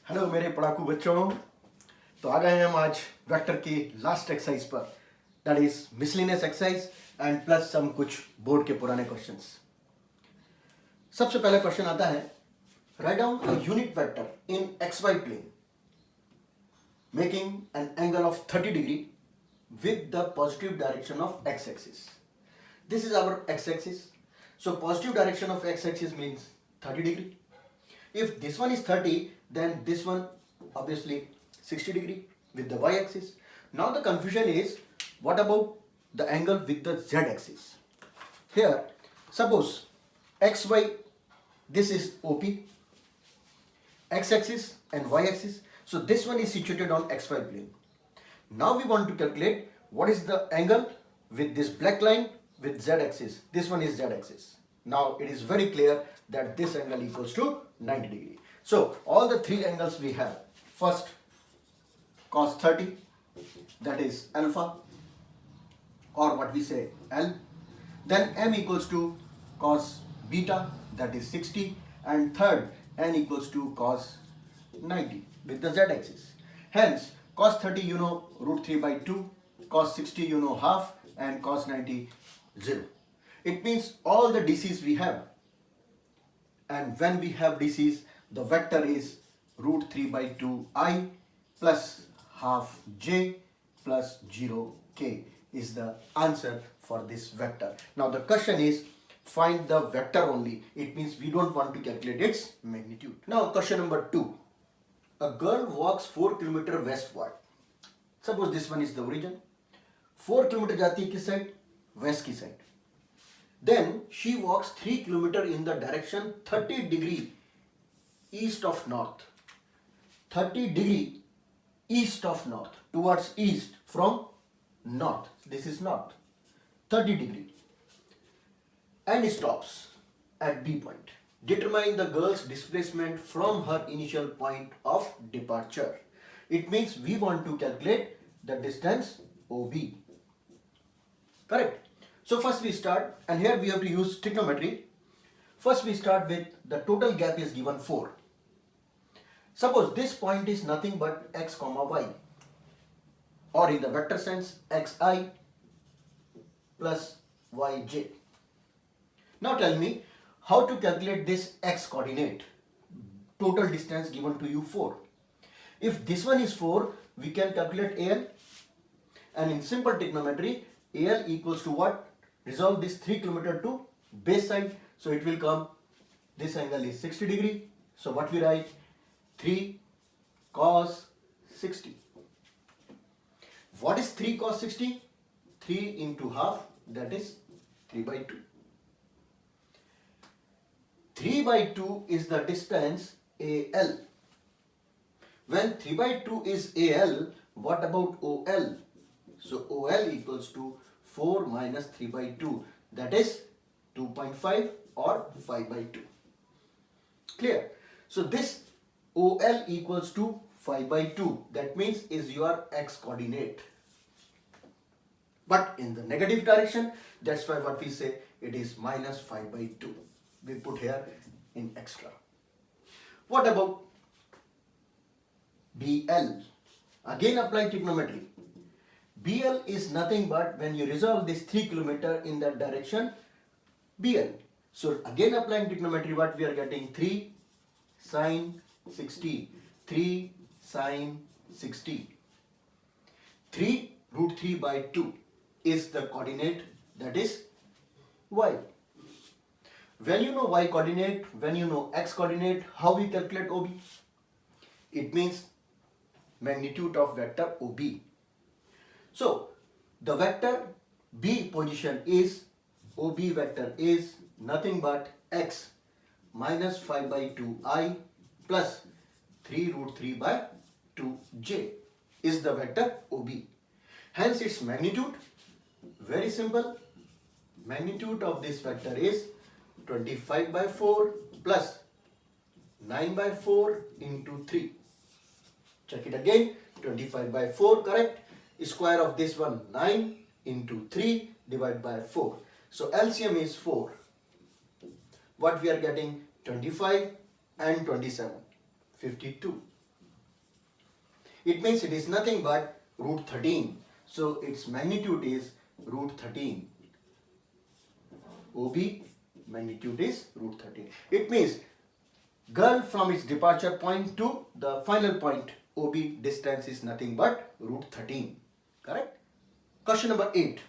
Hello मेरे पढ़ाकू बच्चों। तो आ गए हैं हम आज वेक्टर की लास्ट एक्सरसाइज पर, that is miscellaneous exercise and plus some कुछ बोर्ड के पुराने क्वेश्चंस। सबसे पहला क्वेश्चन आता है, write down a unit vector in x y plane making an angle of 30 degree with the positive direction of x-axis. This is our x-axis. So positive direction of x-axis means 30 degree. If this one is 30, then this one obviously 60 degree with the y-axis. Now the confusion is, what about the angle with the z-axis? Here, suppose xy, this is OP, x-axis and y-axis. So this one is situated on xy plane. Now we want to calculate what is the angle with this black line with z-axis. This one is z-axis. Now it is very clear that this angle equals to 90 degree. So all the three angles we have. First cos 30, that is alpha, or what we say L. Then m equals to cos beta, that is 60, and third n equals to cos 90 with the z-axis. Hence cos 30 you know root 3 by 2, cos 60 you know half, and cos 90 0. It means all the DCs we have, and when we have DCs, the vector is root 3 by 2 I plus half j plus 0 k is the answer for this vector. Now the question is, find the vector only. It means we don't want to calculate its magnitude. Now question number 2. A girl walks 4 kilometer westward. Suppose this one is the origin. 4 kilometer जाती है किस side? Waste की side. Then she walks 3 kilometer in the direction 30 degree east of north. 30 degree east of north, towards east from north. This is north. 30 degree. And stops at B point. Determine the girl's displacement from her initial point of departure. It means we want to calculate the distance OB. Correct? So first we start, and here we have to use trigonometry. First we start with the total gap is given 4. Suppose this point is nothing but x comma y, or in the vector sense xi plus yj. Now tell me how to calculate this x coordinate. Total distance given to you 4. If this one is 4, we can calculate AL, and in simple trigonometry AL equals to what? Resolve this 3 kilometer to base side, so it will come, this angle is 60 degree, so what we write? 3 cos 60. What is 3 cos 60? 3 into half, that is 3 by 2. 3 by 2 is the distance AL. When 3 by 2 is AL, what about OL? So OL equals to 4 minus 3 by 2, that is 2.5 or 5 by 2. Clear? So this OL equals to 5 by 2, that means is your x coordinate. But in the negative direction, that's why what we say, it is minus 5 by 2. We put here in extra. What about BL? Again apply trigonometry. BL is nothing but when you resolve this 3 kilometer in that direction, BL. So again applying trigonometry, what we are getting? 3 sine 60. 3 sine 60. 3 root 3 by 2 is the coordinate, that is y. When you know y coordinate, when you know x coordinate, how we calculate OB? It means magnitude of vector OB. So the vector B position is, OB vector is nothing but x minus 5 by 2 I plus 3 root 3 by 2 j is the vector OB. Hence its magnitude, very simple, magnitude of this vector is 25 by 4 plus 9 by 4 into 3. Check it again, 25 by 4, correct? Square of this one 9 into 3 divided by 4. So LCM is 4. What we are getting? 25 and 27, 52. It means it is nothing but root 13. So its magnitude is root 13. OB magnitude is root 13. It means girl from its departure point to the final point OB distance is nothing but root 13. Correct? Question number 8.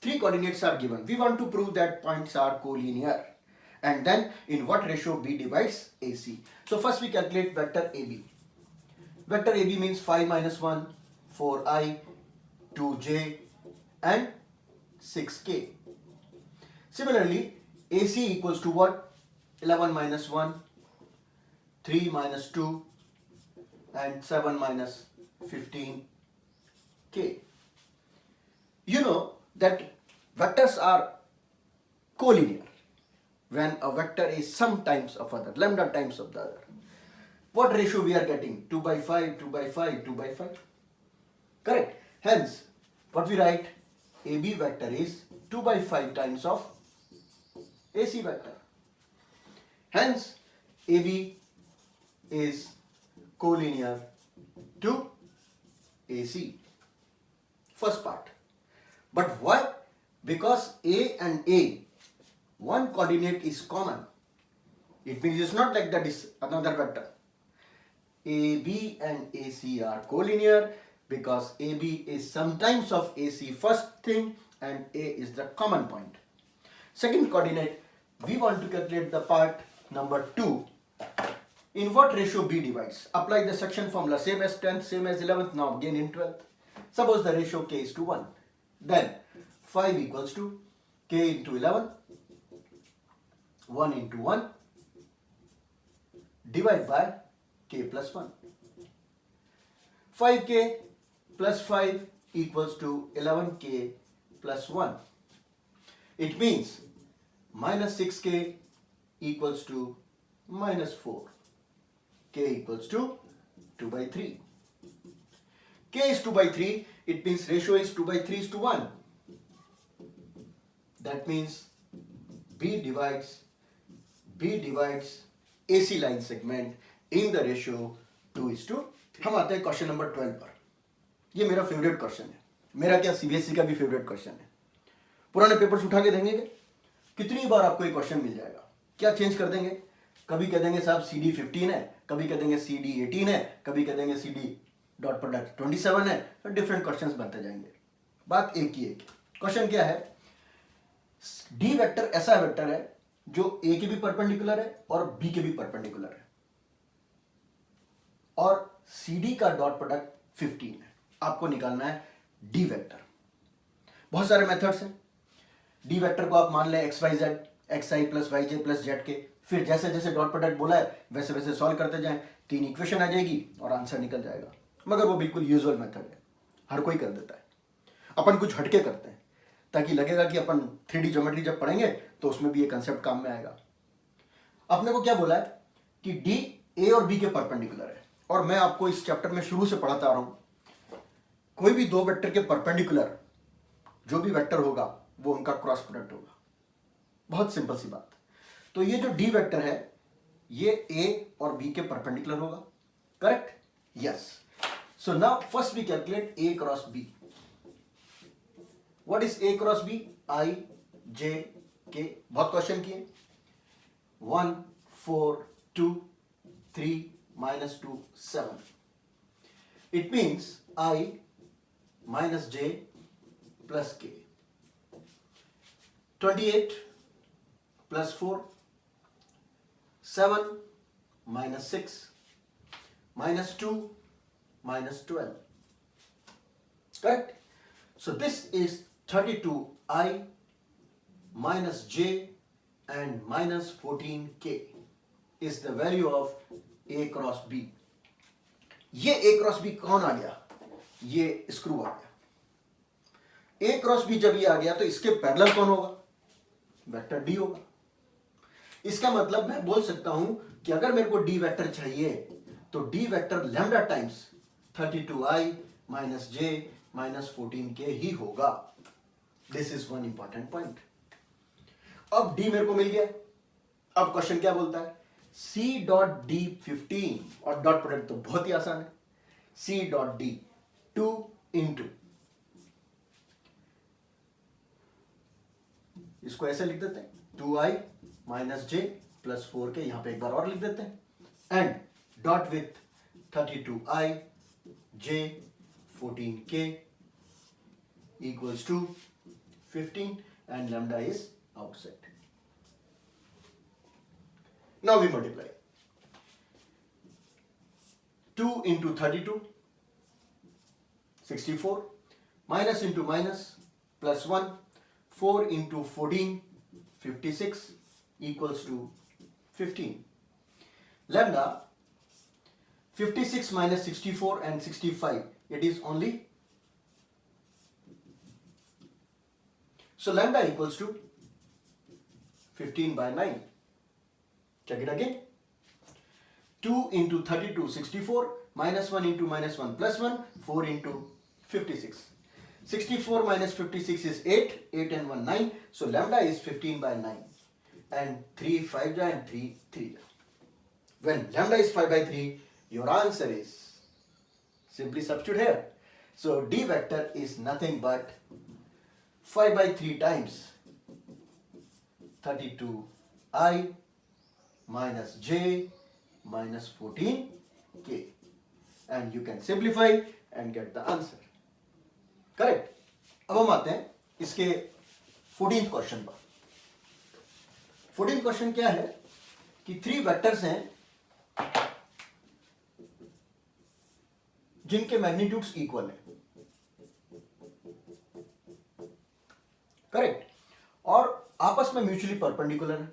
3 coordinates are given. We want to prove that points are collinear. And then in what ratio B divides AC. So first we calculate vector AB. Vector AB means 5 minus 1, 4i, 2j and 6k. Similarly, AC equals to what? 11 minus 1, 3 minus 2 and 7 minus 15k. You know that vectors are collinear when a vector is sum times of other, lambda times of the other. What ratio we are getting? 2 by 5, 2 by 5, 2 by 5. Correct. Hence, what we write? AB vector is 2 by 5 times of AC vector. Hence, AB is collinear to AC. First part. But why? Because A and A, one coordinate is common. It means it's not like that is another vector. AB and AC are collinear because AB is sometimes of AC first thing and A is the common point. Second coordinate, we want to calculate the part number 2. In what ratio B divides? Apply the section formula, same as 10th, same as 11th, now again in 12th. Suppose the ratio K is to 1. Then 5 equals to K into 11, 1 into 1, divide by K plus 1. 5K plus 5 equals to 11K plus 1. It means minus 6K equals to minus 4. K equals to 2 by 3. K is 2 by 3. It means ratio is 2 by 3 is to 1. That means B divides AC line segment in the ratio 2 is to 3. हम आते हैं question number 12 पर. ये मेरा favourite question है. मेरा क्या CBSE का भी फेवरेट क्वेश्चन है. पुराने पेपर्स उठा के देंगे कितनी बार आपको ये क्वेश्चन मिल जाएगा. क्या चेंज कर देंगे? कभी कह देंगे साहब CD 15 है, कभी कह देंगे CD 18 है, कभी कह देंगे CD डॉट प्रोडक्ट 27 है. तो डिफरेंट क्वेश्चंस बनते जाएंगे. बात एक ही है. क्वेश्चन क्या है? डी वेक्टर ऐसा वेक्टर है जो ए के भी परपेंडिकुलर है और बी के भी परपेंडिकुलर है और CD का डॉट प्रोडक्ट 15 है. आपको निकालना है डी वेक्टर. बहुत सारे मेथड्स हैं. डी वेक्टर को आप मान लें XYZ, XI plus YJ plus Z के. फिर जैसे जैसे डॉट प्रोडक्ट बोला है वैसे वैसे सॉल्व करते जाएं. 3 इक्वेशन आ जाएगी और आंसर निकल जाएगा. मगर वो बिल्कुल यूजुअल मेथड है, हर कोई कर देता है. अपन कुछ हटके करते हैं ताकि लगेगा कि अपन 3D ज्योमेट्री जब पढ़ेंगे तो उसमें भी ये कंसेप्ट काम में आएगा. अपने को क्या बोला है कि डी ए और बी के परपेंडिकुलर है और मैं आपको इस चैप्टर में शुरू से पढ़ाता आ रहा हूं. कोई भी दो वेक्टर के परपेंडिकुलर जो भी वेक्टर होगा वो उनका क्रॉस प्रोडक्ट होगा. बहुत सिंपल सी बात. तो ये जो डी वेक्टर है ये ए और बी के परपेंडिकुलर होगा. Correct? Yes. So now first we calculate A cross B. What is A cross B? I J K. बहुत क्वेश्चन किए. 1 4 2 3 minus 2 7. It means I minus j plus k. 28 plus 4, 7 minus 6 minus 2 minus 12. Correct? So this is 32i minus j and minus 14k is the value of A cross B. ये A cross B कौन आ गया? ये screw आ गया. A cross B जब ये आ गया तो इसके पैरेलल कौन होगा? वेक्टर D होगा. इसका मतलब मैं बोल सकता हूं कि अगर मेरे को D वेक्टर चाहिए तो D vector lambda times 32i minus j minus 14k ही होगा. This is one important point. अब D मेरे को मिल गया. अब क्वेश्चन क्या बोलता है? C डॉट D 15 और डॉट प्रोडक्ट तो बहुत ही आसान है. C dot D 2 into, इसको ऐसे लिख देते हैं 2i माइनस जे प्लस 4k, यहां पे एक बार और लिख देते हैं, and dot with 32i j 14k equals to 15 and lambda is outside. Now we multiply 2 into 32 64 minus into minus plus 1 4 into 14 56 equals to 15. Lambda 56 minus 64 and 65, it is only, so lambda equals to 15 by 9. Check it again. 2 into 32 64 minus 1 into minus 1 plus 1 4 into 56. 64 minus 56 is 8, 8 and 1 9, so lambda is 15 by 9, and 3 5 ja and 3 3 ja. When lambda is 5 by 3, your answer is, simply substitute here. So D vector is nothing but 5 by 3 times 32i minus j minus 14k, and you can simplify and get the answer. Correct. अब हम आते हैं इसके 14th question पर. 14th question क्या है कि 3 vectors हैं जिनके मैग्नीट्यूड्स इक्वल है. करेक्ट. और आपस में म्यूचुअली परपेंडिकुलर है.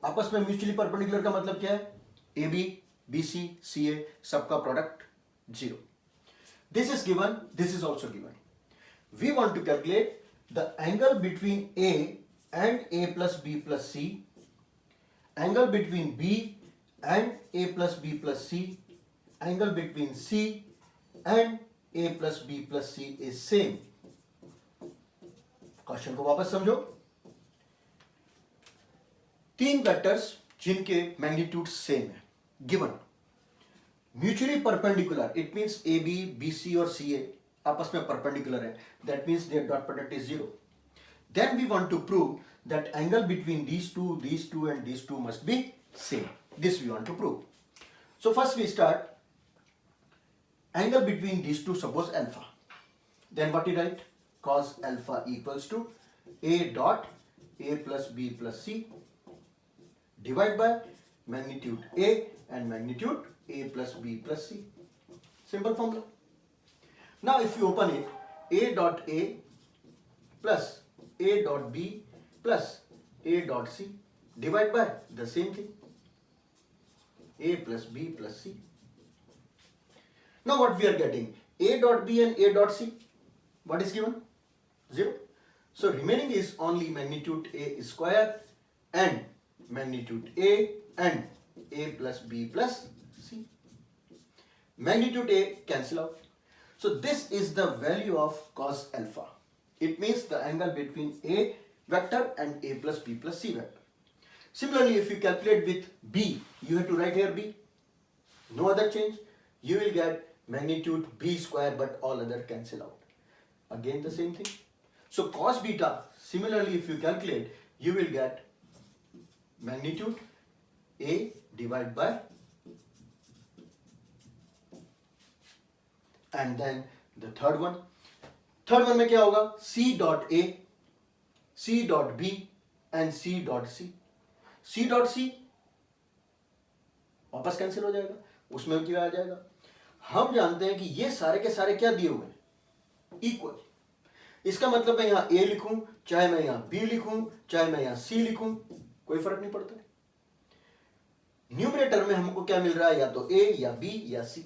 आपस में म्यूचुअली परपेंडिकुलर का मतलब क्या है? ए बी, बी सी, सी ए, सबका product 0. This is given, this is also given. We want to calculate the angle between A and A plus B plus C, angle between B and A plus B plus C, angle between C and A plus B plus C is same. Question को वापस समझो. 3 vectors जिनके magnitude same है, given, mutually perpendicular, it means a b, b c और c a आपस में perpendicular है, that means their dot product is 0. Then we want to prove that angle between these two and these two must be same. This we want to prove. So first we start angle between these two, suppose alpha. Then what we write? Cos alpha equals to a dot a plus b plus c divided by magnitude a and magnitude a plus b plus c. Simple formula. Now if you open it, a dot a plus a dot b plus a dot c divided by the same thing, a plus b plus c. Now what we are getting? A dot b and a dot c, what is given? 0. So remaining is only magnitude a square and magnitude a and a plus b plus c. Magnitude a cancel out. So this is the value of cos alpha. It means the angle between a vector and a plus b plus c vector. Similarly, if you calculate with b, you have to write here b. No other change. You will get magnitude b square, but all other cancel out. Again the same thing. So cos beta, similarly if you calculate, you will get magnitude a divided by, and then the third one में क्या होगा? c dot a, c dot b and c dot c. c dot c वापस cancel हो जाएगा, उसमें क्या आ जाएगा? हम जानते हैं कि ये सारे के सारे क्या दिए हुए हैं? इक्वल. इसका मतलब मैं यहां a लिखूं, चाहे मैं यहां b लिखूं, चाहे मैं यहां c लिखूं, कोई फर्क नहीं पड़ता. न्यूमरेटर में हमको क्या मिल रहा है? या तो a या b या c,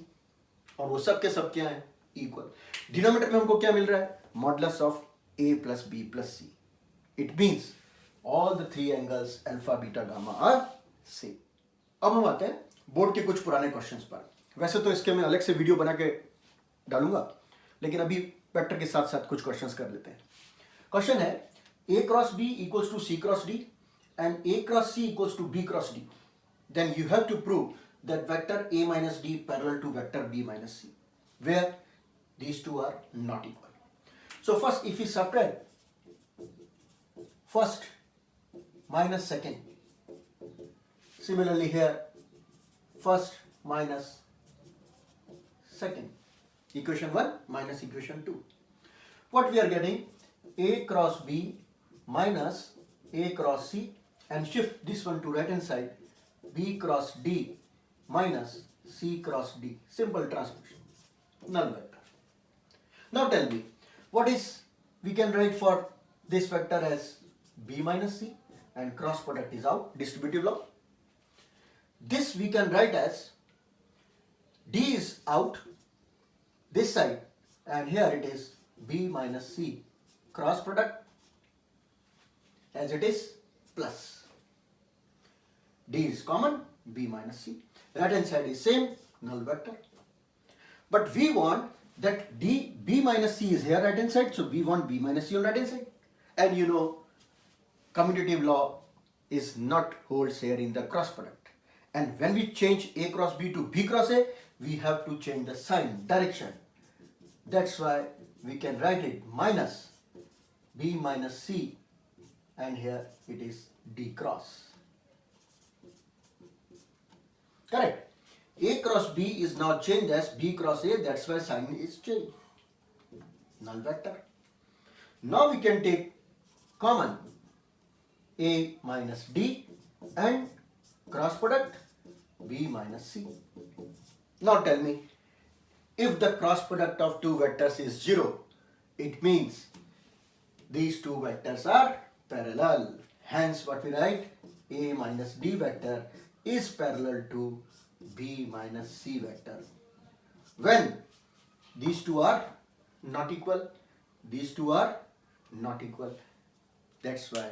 और वो सब के सब क्या है? इक्वल. डिनोमिनेटर में हमको क्या मिल रहा है? Modulus of a plus b plus c. It means all the 3 angles alpha beta gamma are same. अब हम आते हैं बोर्ड के कुछ पुराने क्वेश्चंस पर. वैसे तो इसके मैं अलग से वीडियो बना के डालूंगा, लेकिन अभी वेक्टर के साथ साथ कुछ क्वेश्चंस कर लेते हैं. क्वेश्चन है a cross b equals to c cross d and a cross c equals to b cross d. Then you have to prove that vector A minus D parallel to vector B minus C, where these two are not equal. So first, if we subtract first minus second, similarly here first minus second, equation 1 minus equation 2, what we are getting? A cross B minus A cross C, and shift this one to right hand side, B cross D minus C cross D, simple transposition, null vector. Now tell me, what is we can write for this vector as B minus C, and cross product is out, distributive law. This we can write as D is out this side, and here it is B minus C, cross product as it is plus. D is common, B minus C. Right hand side is same, null vector. But we want that B minus C is here right hand side, so we want B minus C on right hand side. And you know, commutative law is not holds here in the cross product. And when we change A cross B to B cross A, we have to change the sign, direction. That's why we can write it minus B minus C, and here it is D cross. Correct. A cross B is now changed as B cross A, that's why sign is changed. Null vector. Now we can take common A minus D and cross product B minus C. Now tell me, if the cross product of two vectors is 0, it means these two vectors are parallel. Hence what we write, A minus D vector is parallel to B minus C vector. When these two are not equal, these two are not equal. That's why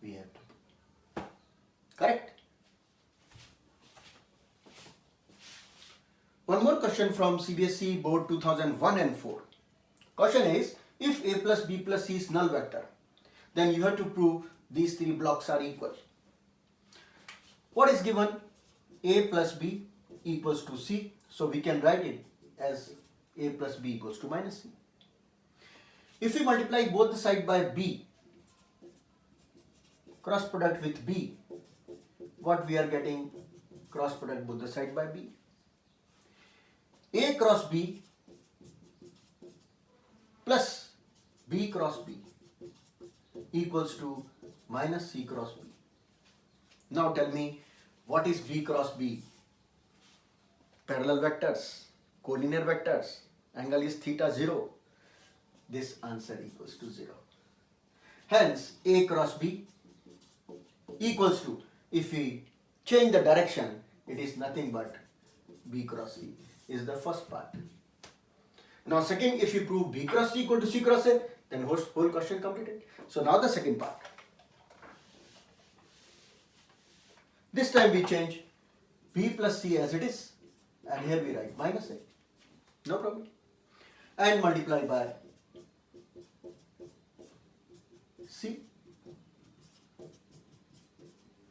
we have to. Correct? One more question from CBSE board 2001 and 4. Question is, if A plus B plus C is null vector, then you have to prove these three blocks are equal. What is given? A plus B equals to C, so we can write it as A plus B equals to minus C. If we multiply both the side by B, cross product with B, what we are getting? Cross product both the side by B. A cross B plus B cross B equals to minus C cross B. Now tell me, what is B cross B? Parallel vectors, collinear vectors, angle is theta 0. This answer equals to 0. Hence, A cross B equals to, if we change the direction, it is nothing but B cross C is the first part. Now second, if you prove B cross C equal to C cross A, then whole question completed. So now the second part. This time we change B plus C as it is, and here we write minus A. No problem. And multiply by C.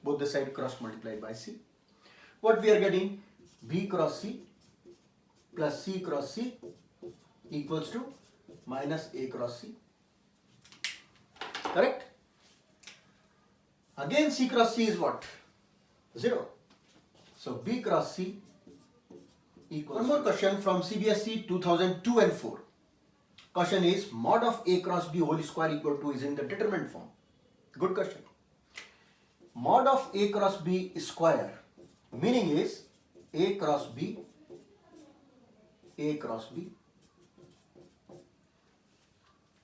Both the side cross multiplied by C. What we are getting? B cross C plus C cross C equals to minus A cross C. Correct? Again C cross C is what? 0. So B cross C equals. One more question from CBSE 2002 and 4. Question is, mod of A cross B whole square equal to is in the determinant form. Good question. Mod of A cross B square, meaning is A cross B, A cross B.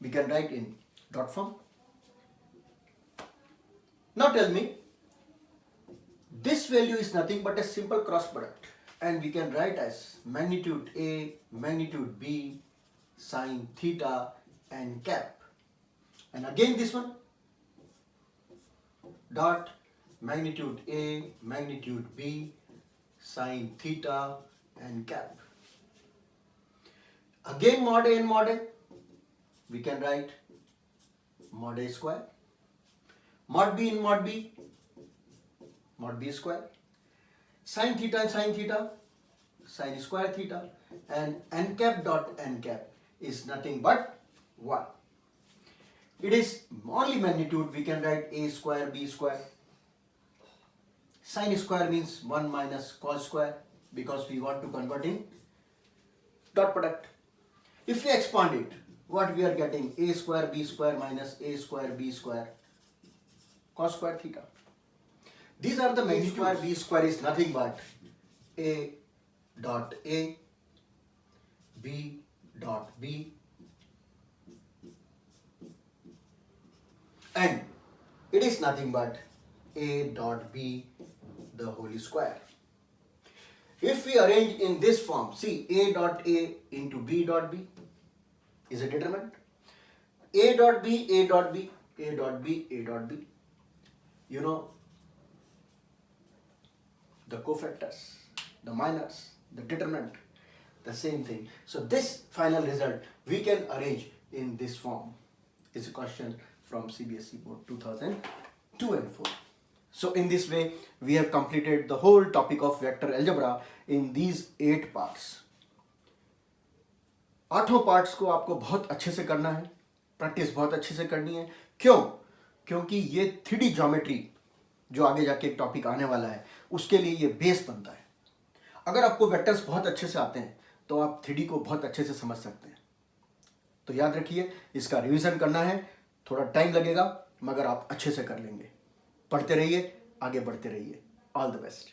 We can write in dot form. Now tell me, this value is nothing but a simple cross product, and we can write as magnitude A, magnitude B, sine theta and cap. And again this one, dot magnitude A, magnitude B, sine theta and cap. Again mod A and mod A, we can write mod A square. Mod B in mod B, mod B square. Sine theta and sine theta, sine square theta, and n cap dot n cap is nothing but 1. It is only magnitude. We can write a square b square. Sine square means 1 minus cos square, because we want to convert in dot product. If we expand it, what we are getting? A square b square minus a square b square cos square theta. These are the magnitudes. A square b square is nothing but a dot a, b dot b, and it is nothing but a dot b the whole square. If we arrange in this form, see, a dot a into b dot b is a determinant. A dot b, a dot b, a dot b, a dot b. You know, the cofactors, the minors, the determinant, the same thing. So this final result we can arrange in this form. It's a question from CBSE board 2002 and 4. So in this way we have completed the whole topic of vector algebra in these 8 parts. 8 parts को आपको बहुत अच्छे से करना है, practice बहुत अच्छे से करनी है. क्यों? क्योंकि ये 3D ज्योमेट्री जो आगे जाके एक टॉपिक आने वाला है उसके लिए ये बेस बनता है. अगर आपको वेक्टर्स बहुत अच्छे से आते हैं तो आप 3D को बहुत अच्छे से समझ सकते हैं. तो याद रखिए, इसका रिवीजन करना है, थोड़ा टाइम लगेगा मगर आप अच्छे से कर लेंगे. पढ़ते रहिए, आगे बढ़ते रहिए. All the best.